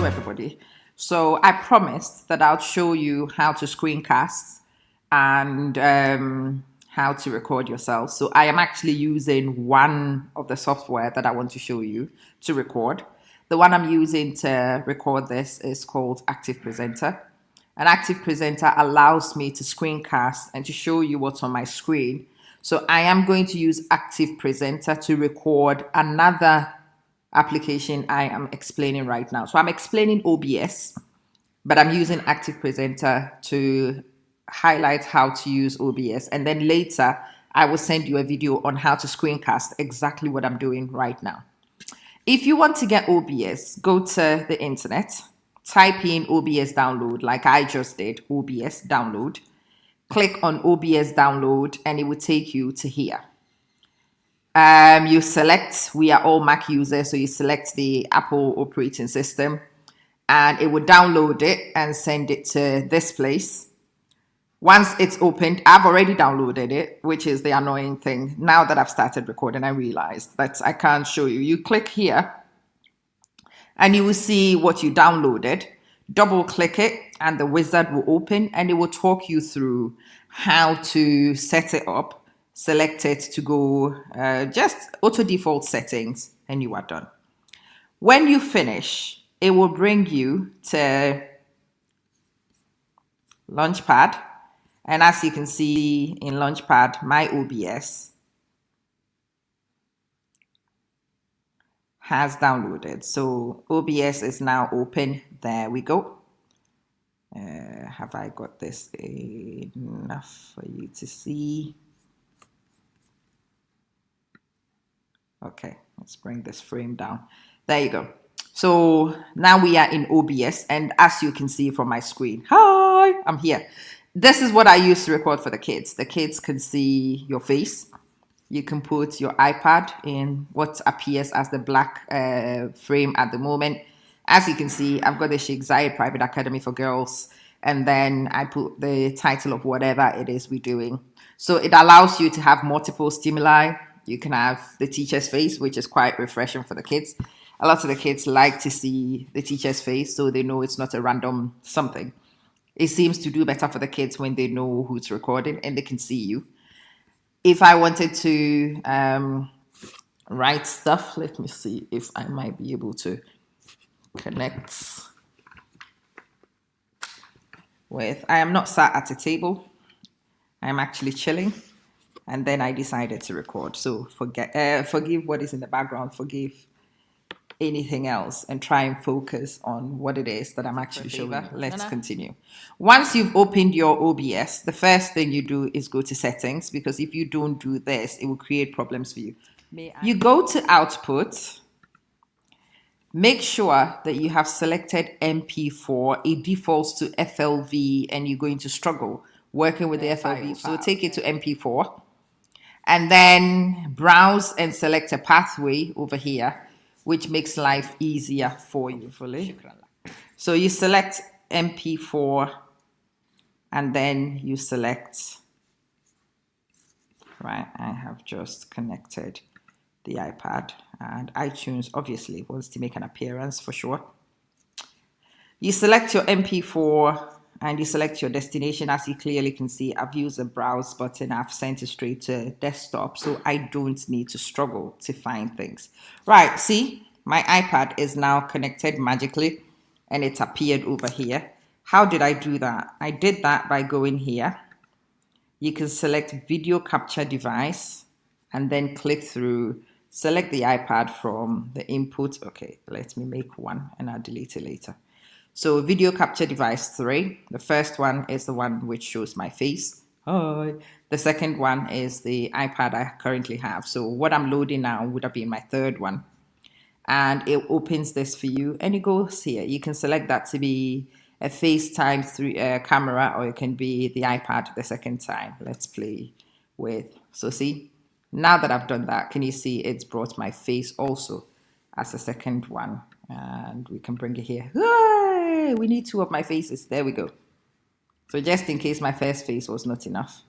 Hello everybody. So I promised that I'll show you how to screencast and how to record yourself. So I am actually using one of the software that I want to show you to record. The one I'm using to record this is called Active Presenter. An Active Presenter allows me to screencast and to show you what's on my screen. So I am going to use Active Presenter to record another application I am explaining right now. So I'm explaining OBS, but I'm using Active Presenter to highlight how to use OBS. And then later, I will send you a video on how to screencast exactly what I'm doing right now. If you want to get OBS, go to the internet, type in OBS download, like I just did, OBS download. Click on OBS download, and it will take you to here. You select, we are all Mac users, so you select the Apple operating system, and it will download it and send it to this place. Once it's opened, I've already downloaded it, which is the annoying thing. Now that I've started recording, I realized that I can't show you. You click here, and you will see what you downloaded. Double click it, and the wizard will open, and it will talk you through how to set it up. Select it to go just auto default settings, and you are done. When you finish, it will bring you to Launchpad. And as you can see in Launchpad, my OBS has downloaded. So OBS is now open. There we go. Have I got this enough for you to see? Okay, let's bring this frame down. There you go. So now we are in OBS, and as you can see from my screen, hi, I'm here. This is what I use to record for the kids. The kids can see your face. You can put your iPad in what appears as the black frame at the moment. As you can see, I've got the Sheikh Zayed Private Academy for Girls, and then I put the title of whatever it is we're doing. So it allows you to have multiple stimuli. You can have the teacher's face, which is quite refreshing for the kids. A lot of the kids like to see the teacher's face, so they know it's not a random something. It seems to do better for the kids when they know who's recording and they can see you. If I wanted to write stuff, let me see if I might be able to connect with. I am not sat at a table. I'm actually chilling. And then I decided to record. So forgive what is in the background, forgive anything else, and try and focus on what it is that I'm actually showing you. Let's continue. Once you've opened your OBS, the first thing you do is go to settings, because if you don't do this, it will create problems for you. You go to output. Make sure that you have selected MP4. It defaults to FLV, and you're going to struggle working with the FLV. So take it to MP4. And then browse and select a pathway over here, which makes life easier for you. So you select MP4, and then you select, right, I have just connected the iPad, and iTunes obviously wants to make an appearance for sure. You select your MP4, and you select your destination. As you clearly can see, I've used the browse button. I've sent it straight to desktop, so I don't need to struggle to find things. Right, see, my iPad is now connected magically, and it's appeared over here. How did I do that? I did that by going here. You can select video capture device, and then click through, select the iPad from the input. Okay, let me make one, and I'll delete it later. So video capture device 3, the first one is the one which shows my face. Hi. The second one is the iPad I currently have. So what I'm loading now would have been my third one. And it opens this for you, and it goes here. You can select that to be a FaceTime through camera, or it can be the iPad the second time. Let's play with. So see, now that I've done that, can you see it's brought my face also as a second one? And we can bring it here. Yay! We need 2 of my faces. There we go. So just in case my first face was not enough.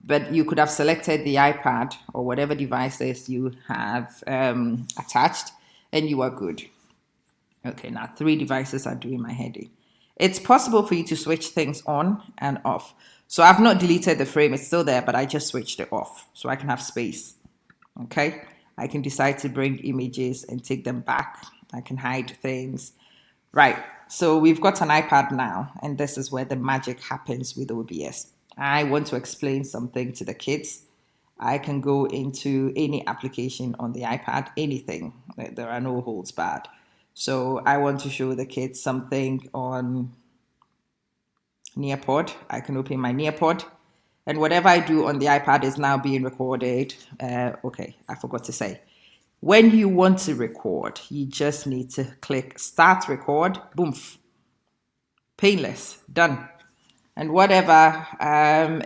But you could have selected the iPad or whatever devices you have attached, and you are good. Okay, now 3 devices are doing my head in. It's possible for you to switch things on and off. So I've not deleted the frame, it's still there, but I just switched it off so I can have space. Okay, I can decide to bring images and take them back. I can hide things. Right, so we've got an iPad now, and this is where the magic happens with OBS. I want to explain something to the kids. I can go into any application on the iPad, anything. There are no holds barred. So I want to show the kids something on Nearpod. I can open my Nearpod, and whatever I do on the iPad is now being recorded. Okay, I forgot to say. When you want to record, you just need to click Start Record. Boom. Painless. Done. And whatever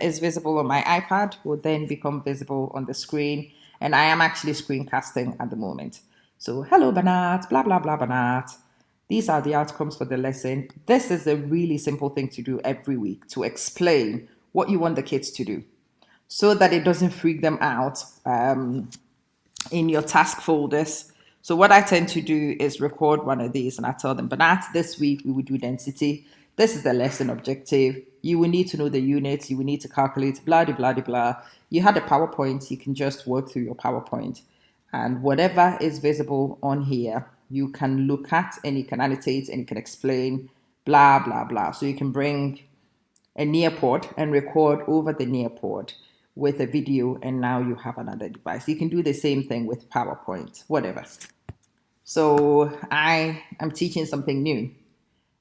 is visible on my iPad will then become visible on the screen. And I am actually screencasting at the moment. So, hello, Banat, blah, blah, blah, Banat. These are the outcomes for the lesson. This is a really simple thing to do every week, to explain what you want the kids to do so that it doesn't freak them out in your task folders. So what I tend to do is record one of these and I tell them, Banat, this week we will do density. This is the lesson objective. You will need to know the units. You will need to calculate blah, blah, blah, blah. You had a PowerPoint. You can just work through your PowerPoint. And whatever is visible on here, you can look at and you can annotate and you can explain blah, blah, blah. So you can bring a Nearpod and record over the Nearpod with a video, and now you have another device. You can do the same thing with PowerPoint, whatever. So I am teaching something new.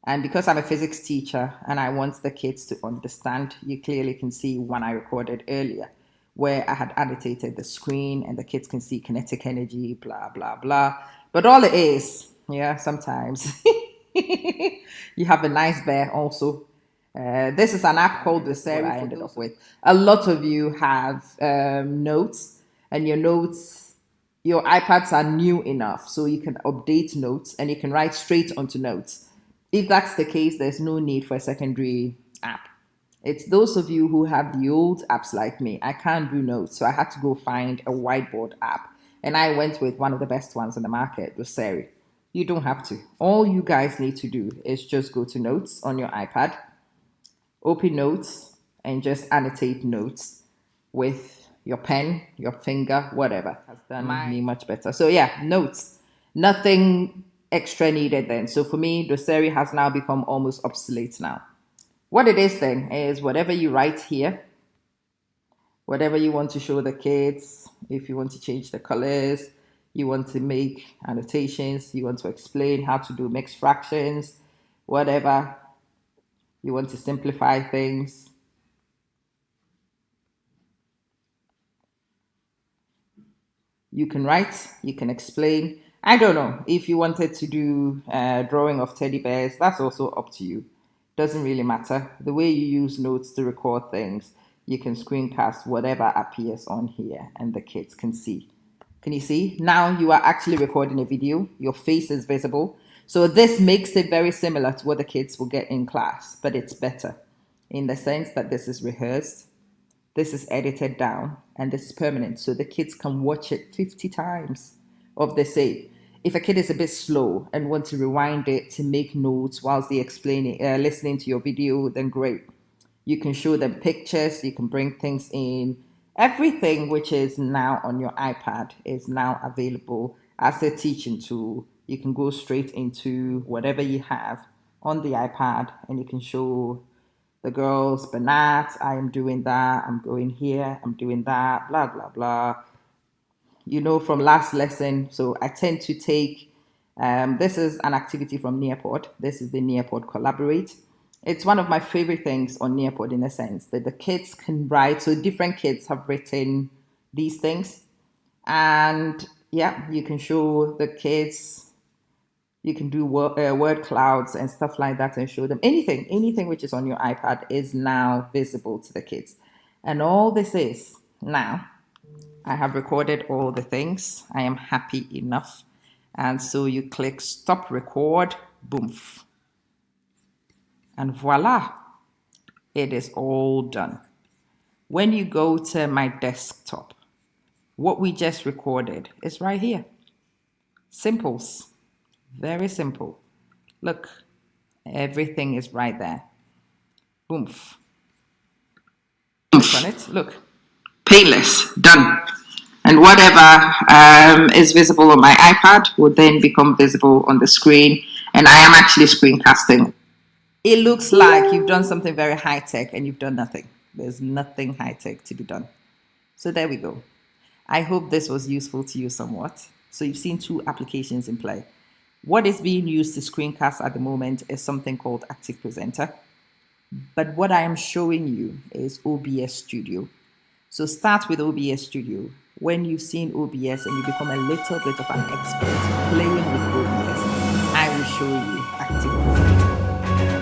And because I'm a physics teacher and I want the kids to understand, you clearly can see one I recorded earlier where I had annotated the screen and the kids can see kinetic energy, blah, blah, blah. But all it is, yeah, sometimes you have a nice bear also. This is an app called the Seri I ended up with. A lot of you have notes, and your notes, your iPads are new enough so you can update notes and you can write straight onto notes. If that's the case, there's no need for a secondary app. It's those of you who have the old apps like me. I can't do notes, so I had to go find a whiteboard app. And I went with one of the best ones on the market, the Seri. You don't have to. All you guys need to do is just go to Notes on your iPad, open Notes, and just annotate notes with your pen, your finger, whatever. Has done me much better. So yeah, Notes. Nothing extra needed then. So for me, the Seri has now become almost obsolete now. What it is then is whatever you write here, whatever you want to show the kids, if you want to change the colors, you want to make annotations, you want to explain how to do mixed fractions, whatever, you want to simplify things. You can write, you can explain. I don't know, if you wanted to do a drawing of teddy bears, that's also up to you. Doesn't really matter. The way you use notes to record things, you can screencast whatever appears on here and the kids can see. Can you see? Now you are actually recording a video. Your face is visible. So this makes it very similar to what the kids will get in class, but it's better in the sense that this is rehearsed, this is edited down, and this is permanent. So the kids can watch it 50 times of the same. If a kid is a bit slow and want to rewind it to make notes whilst they listening to your video, then great. You can show them pictures, you can bring things in. Everything which is now on your iPad is now available as a teaching tool. You can go straight into whatever you have on the iPad and you can show the girls, Banat, I am doing that, I'm going here, I'm doing that, blah, blah, blah. You know from last lesson, so I tend to take, this is an activity from Nearpod. This is the Nearpod Collaborate. It's one of my favorite things on Nearpod in a sense that the kids can write. So different kids have written these things. And yeah, you can show the kids, you can do word clouds and stuff like that and show them anything which is on your iPad is now visible to the kids. And all this is now, I have recorded all the things. I am happy enough. And so you click stop record, boom. And voila, it is all done. When you go to my desktop, what we just recorded is right here. Simples, very simple. Look, everything is right there. Boom. Click on it. Look. Painless. Done. And whatever is visible on my iPad will then become visible on the screen. And I am actually screencasting. It looks like you've done something very high-tech and you've done nothing. There's nothing high-tech to be done. So there we go. I hope this was useful to you somewhat. So you've seen two applications in play. What is being used to screencast at the moment is something called Active Presenter. But what I am showing you is OBS Studio. So start with OBS Studio. When you've seen OBS and you become a little bit of an expert playing with OBS, I will show you Active Presenter.